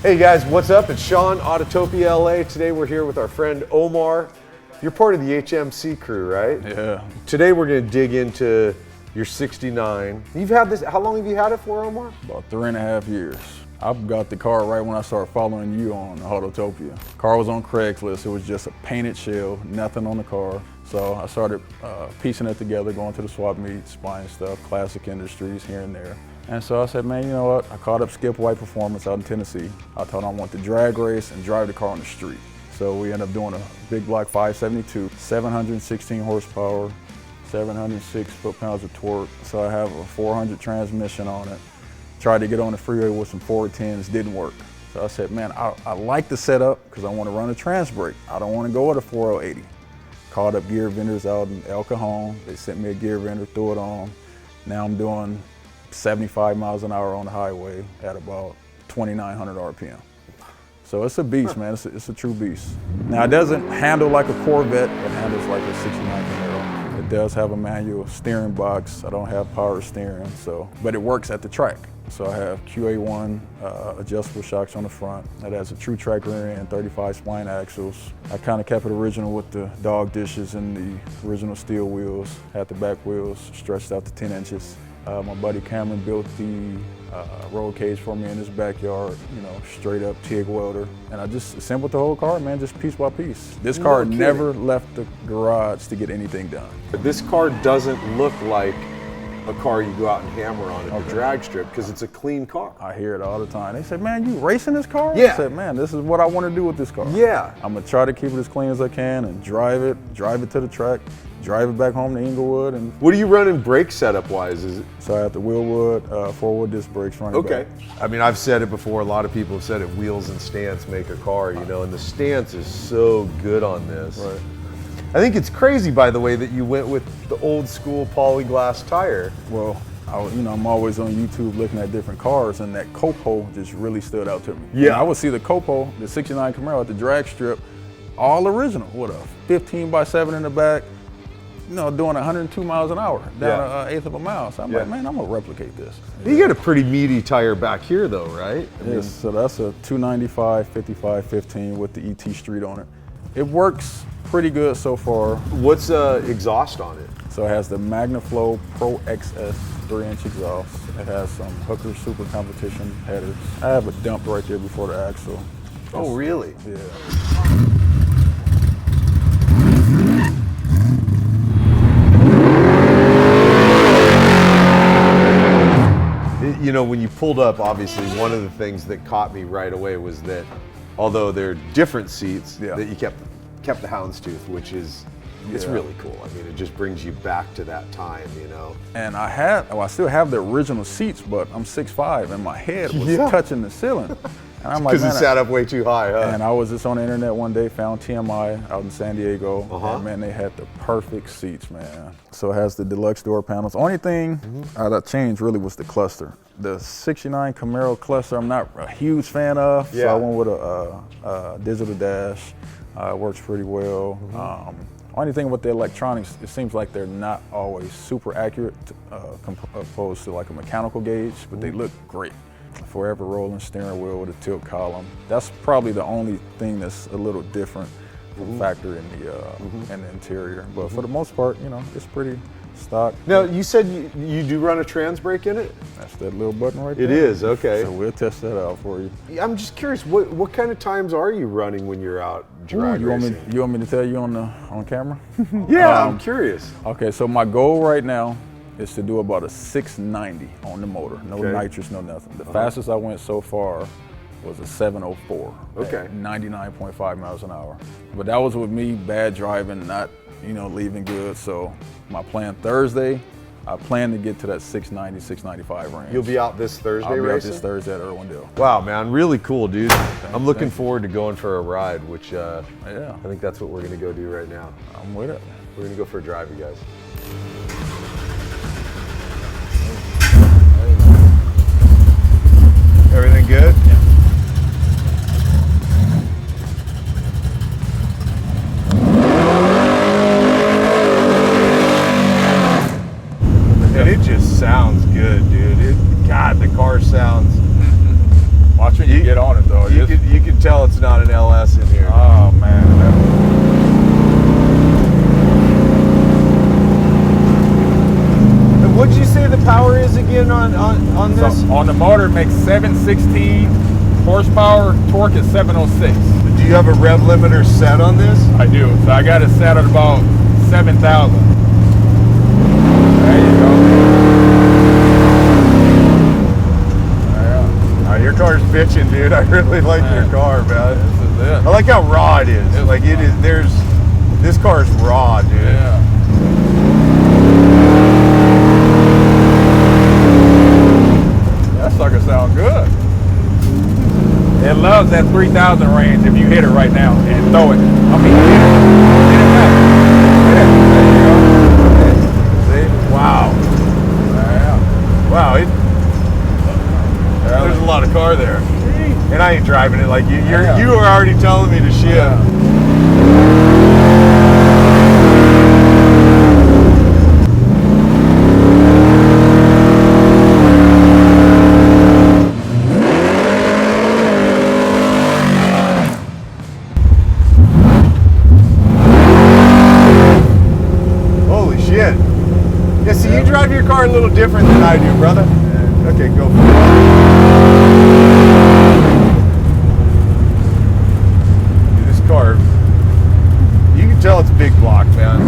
Hey guys, what's up? It's Sean, Autotopia LA. Today we're here with our friend Omar. You're part of the HMC crew, right? Yeah. Today we're going to dig into your 69. You've had this, how long have you had it for, Omar? About 3.5 years. I got the car right when I started following you on Autotopia. Car was on Craigslist. It was just a painted shell, nothing on the car. So I started piecing it together, going to the swap meets, buying stuff, classic industries here and there. And so I said, man, you know what? I caught up Skip White Performance out in Tennessee. I told him I want to drag race and drive the car on the street. So we ended up doing a big block 572, 716 horsepower, 706 foot-pounds of torque. So I have a 400 transmission on it. Tried to get on the freeway with some 410s, didn't work. So I said, man, I like the setup because I want to run a trans brake. I don't want to go at a 4080. Called up gear vendors out in El Cajon. They sent me a gear vendor, threw it on. Now I'm doing 75 miles an hour on the highway at about 2,900 RPM. So it's a beast, man. It's a true beast. Now it doesn't handle like a Corvette. It handles like a 69 Camaro. It does have a manual steering box. I don't have power steering, but it works at the track. So I have QA1 adjustable shocks on the front. It has a true track rear end, 35 spline axles. I kind of kept it original with the dog dishes and the original steel wheels. Had the back wheels stretched out to 10 inches. My buddy Cameron built the roll cage for me in his backyard, you know, straight up TIG welder. And I just assembled the whole car, man, just piece by piece. This car never left the garage to get anything done. This car doesn't look like a car you go out and hammer on at the drag strip because it's a clean car. I hear it all the time. They say, man, you racing this car? Yeah. I said, man, this is what I want to do with this car. Yeah. I'm gonna try to keep it as clean as I can and drive it to the track, drive it back home to Inglewood. And what are you running brake setup wise? Is it? So I have the Wheelwood 4-wheel disc brakes running back. I mean, I've said it before, a lot of people have said it, wheels and stance make a car, you know, and the stance is so good on this. Right. I think it's crazy, by the way, that you went with the old school polyglass tire. Well, I'm always on YouTube looking at different cars, and that Copo just really stood out to me. Yeah. And I would see the Copo, the 69 Camaro at the drag strip, all original, with a 15x7 in the back, you know, doing 102 miles an hour down an eighth of a mile. So I'm like, man, I'm gonna replicate this. You got a pretty meaty tire back here though, right? Yes, so that's a 295 55-15 with the ET Street on it. It works pretty good so far. What's exhaust on it? So it has the MagnaFlow Pro XS 3-inch exhaust. It has some Hooker Super Competition headers. I have a dump right there before the axle. Oh, really? Yeah. You know, when you pulled up, obviously, one of the things that caught me right away was that although they're different seats, that you kept the houndstooth, which is, it's really cool. I mean, it just brings you back to that time, you know. And I still have the original seats, but I'm 6'5", and my head was touching the ceiling. And I'm like, because it sat up way too high, huh? And I was just on the internet one day, found TMI out in San Diego, and man, they had the perfect seats, man. So it has the deluxe door panels. Only thing that changed really was the cluster. The 69 Camaro cluster, I'm not a huge fan of, so I went with a digital dash. It works pretty well. Only thing with the electronics, it seems like they're not always super accurate opposed to like a mechanical gauge, but they look great. Forever rolling steering wheel with a tilt column. That's probably the only thing that's a little different factor in the interior. But for the most part, you know, it's pretty stock. Now, you said you do run a trans brake in it? That's that little button right there. It is, okay. So we'll test that out for you. I'm just curious, what kind of times are you running when you're out drag racing? You want me to tell you on camera? Yeah, I'm curious. Okay, so my goal right now is to do about a 690 on the motor. No nitrous, no nothing. The fastest I went so far was a 704. Okay. 99.5 miles an hour. But that was with me bad driving, not, you know, leaving good. So my plan Thursday, I plan to get to that 690, 695 range. You'll be out this Thursday racing? I'll be out this Thursday at Irwindale. Wow, man, really cool, dude. I'm looking forward to going for a ride, which I think that's what we're gonna go do right now. I'm with it. We're gonna go for a drive, you guys. Everything good? Yeah. And it just sounds good, dude. God, the car sounds. Watch when you get on it though. 316 horsepower, torque is 706. Do you have a rev limiter set on this? I do. So I got it set at about 7,000. There you go. Your car's bitching, dude. I really like your car, man. This is it. I like how raw it is. Like it is. This car is raw, dude. Yeah. That sucker sounds good. It loves that 3,000 range if you hit it right now and throw it. I mean, hit it. Hit it back. Hit it. There you go. See? Wow. Yeah. Wow. There's a lot of car there. And I ain't driving it like you. You were already telling me to shit. Yeah. Holy shit. Yeah, see, you drive your car a little different than I do, brother. Okay, go for it. This car, you can tell it's a big block, man.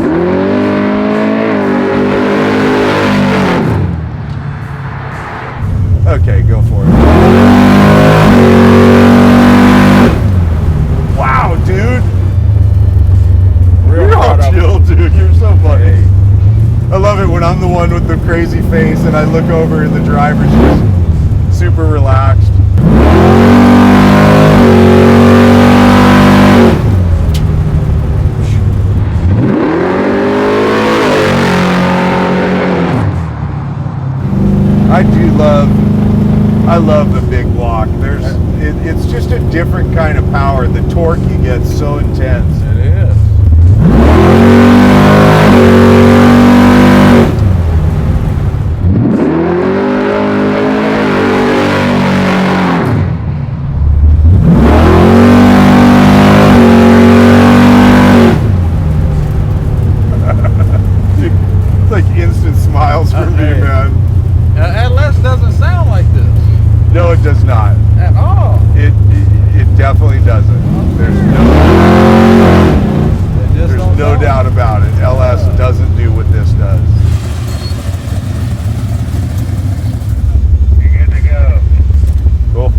Okay, go for it. Wow, dude. You're all chill, dude. You're so funny. I love it when I'm the one with the crazy face and I look over and the driver's just super relaxed. I love the big block. It's just a different kind of power. The torque you get so intense. It is. It's like instant smiles from me, man. LS doesn't sound like this. No, it does not. At all. It definitely doesn't. There's no doubt about it. LS doesn't do what this does. You're good to go. Cool.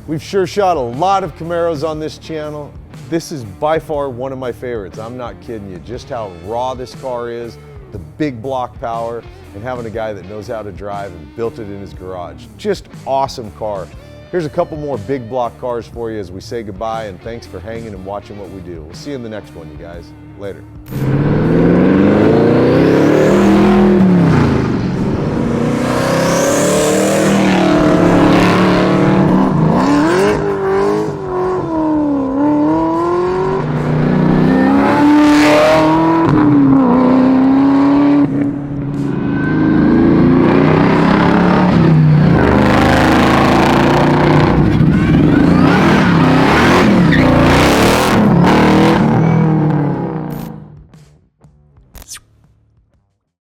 We've sure shot a lot of Camaros on this channel. This is by far one of my favorites. I'm not kidding you. Just how raw this car is, the big block power, and having a guy that knows how to drive and built it in his garage. Just awesome car. Here's a couple more big block cars for you as we say goodbye, and thanks for hanging and watching what we do. We'll see you in the next one, you guys. Later.